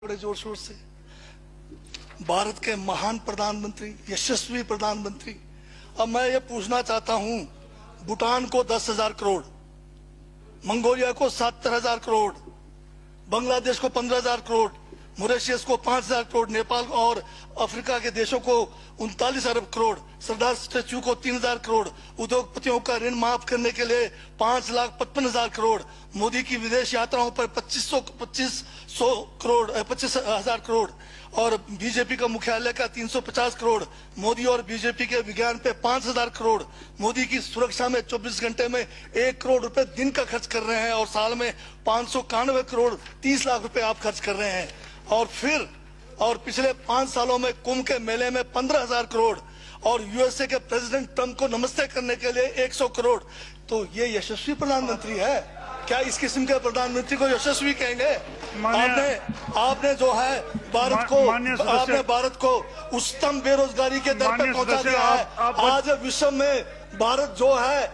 बड़े जोर शोर से भारत के महान प्रधानमंत्री, यशस्वी प्रधानमंत्री। अब मैं ये पूछना चाहता हूं, भूटान को 10,000 करोड़, मंगोलिया को 70,000 करोड़, बांग्लादेश को 15,000 करोड़, मॉरिशस को 5,000 करोड़, नेपाल और अफ्रीका के देशों को 39 अरब करोड़, सरदार स्टैच्यू को 3,000 करोड़, उद्योगपतियों का ऋण माफ करने के लिए 5,55,000 करोड़, मोदी की विदेश यात्राओं पर 25,000 करोड़ और बीजेपी का मुख्यालय का 350 करोड़, मोदी और बीजेपी के विज्ञान पे 5,000 करोड़, मोदी की सुरक्षा में 24 घंटे में 1 करोड़ रुपए दिन का खर्च कर रहे हैं और साल में 591 करोड़ 30 लाख रुपए आप खर्च कर रहे हैं। और पिछले 5 सालों में कुंभ के मेले में 15,000 करोड़ और यूएसए के प्रेसिडेंट ट्रंप को नमस्ते करने के लिए 100 करोड़। तो ये यशस्वी प्रधानमंत्री है क्या? इस किस्म के प्रधानमंत्री को यशस्वी कहेंगे? आपने जो है भारत को उच्चतम बेरोजगारी के दर पर पहुंचा दिया है। आज विश्व में भारत जो है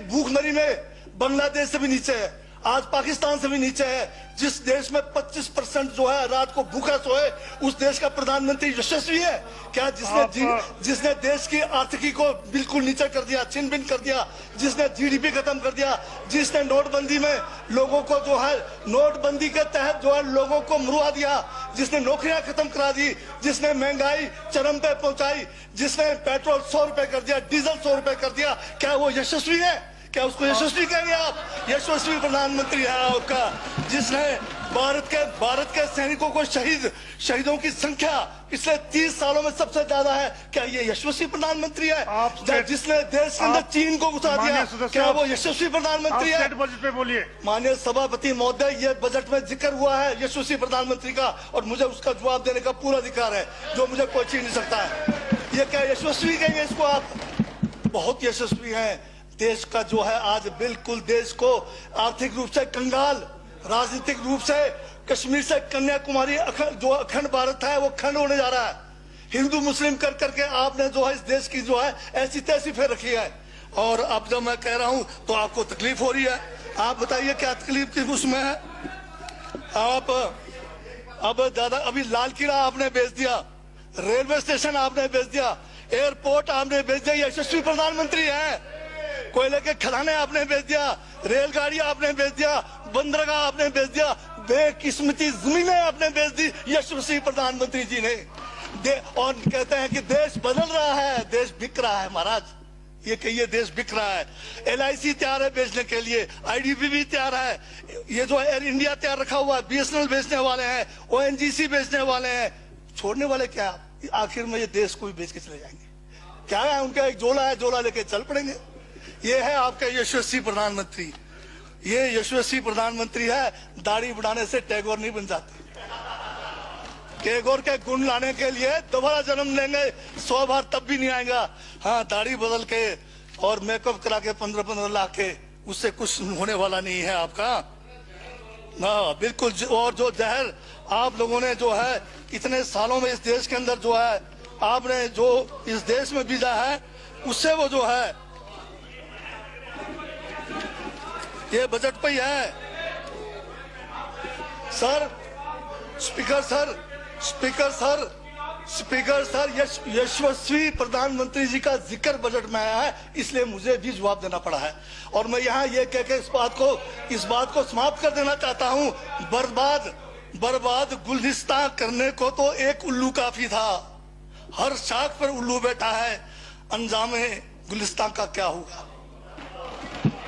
भूखमरी में बांग्लादेश से भी नीचे है, आज पाकिस्तान से भी नीचे है। जिस देश में 25% जो है रात को भूखा सोए, उस देश का प्रधानमंत्री यशस्वी है क्या? जिसने देश की आर्थिकी को बिल्कुल नीचे कर दिया, छिन भिन कर दिया, जिसने जीडीपी खत्म कर दिया, जिसने नोटबंदी में लोगों को जो है नोटबंदी के तहत जो है लोगों को मरवा दिया, जिसने नौकरियां खत्म करा दी, जिसने महंगाई चरम पे पहुंचाई, जिसने पेट्रोल 100 रुपए कर दिया, डीजल 100 रुपए कर दिया, क्या वो यशस्वी है? क्या उसको यशस्वी कहेंगे आप? यशस्वी प्रधानमंत्री है आपका, जिसने भारत के सैनिकों को शहीदों की संख्या पिछले 30 सालों में सबसे ज्यादा है। क्या ये यशस्वी प्रधानमंत्री है? जिसने देश के अंदर चीन को घुसा दिया, क्या वो यशस्वी प्रधानमंत्री है? बजट पे बोलिए। माननीय सभापति महोदय, ये बजट में जिक्र हुआ है यशस्वी प्रधानमंत्री का और मुझे उसका जवाब देने का पूरा अधिकार है, जो मुझे कोई छीन नहीं सकता है। ये क्या यशस्वी कहेंगे इसको आप? बहुत यशस्वी है। देश का जो है आज बिल्कुल देश को आर्थिक रूप से कंगाल, राजनीतिक रूप से कश्मीर से कन्याकुमारी जो अखंड भारत है वो खंड होने जा रहा है। हिंदू मुस्लिम कर करके आपने जो है इस देश की जो है ऐसी तैसी फेर रखी है। और अब जब मैं कह रहा हूं तो आपको तकलीफ हो रही है। आप बताइए क्या तकलीफ की उसमें है? आप अब ज्यादा अभी लाल किला आपने बेच दिया, रेलवे स्टेशन आपने बेच दिया, एयरपोर्ट आपने बेच दिया। यशस्वी प्रधानमंत्री है। कोयले के खदाने आपने बेच दिया, रेलगाड़ी आपने बेच दिया, बंदरगाह आपने बेच दिया, बेकिस्मती जमीनें आपने बेच दी यशस्वी प्रधानमंत्री जी ने। और कहते हैं कि देश बदल रहा है, देश बिक रहा है। महाराज ये कहिए देश बिक रहा है। LIC तैयार है बेचने के लिए, IDB भी तैयार है, ये जो एयर इंडिया तैयार रखा हुआ है, BSNL बेचने वाले हैं, ONGC बेचने वाले हैं। छोड़ने वाले क्या? आखिर में ये देश को भी बेच के चले जाएंगे। क्या है उनका? एक झोला है, झोला लेके चल पड़ेंगे। ये है आपका यशस्वी प्रधानमंत्री। ये यशस्वी प्रधानमंत्री है। दाढ़ी बढ़ाने से टैगोर नहीं बन जाते। टैगोर के गुण लाने के लिए दोबारा जन्म लेंगे 100 बार तब भी नहीं आएगा। हाँ, दाढ़ी बदल के और मेकअप करा के 15-15 लाख के, उससे कुछ होने वाला नहीं है आपका। हाँ बिल्कुल। और जो जहर आप लोगों ने जो है इतने सालों में इस देश के अंदर जो है आपने जो इस देश में बीजा है, उससे वो जो है ये बजट पे ही है। सर स्पीकर सर यशस्वी प्रधानमंत्री जी का जिक्र बजट में आया है, इसलिए मुझे भी जवाब देना पड़ा है। और मैं यहाँ ये कह के इस बात को समाप्त कर देना चाहता हूँ, बर्बाद गुलदस्ता करने को तो एक उल्लू काफी था। हर शाख पर उल्लू बैठा है, अंजामे गुलिस्तान का क्या होगा?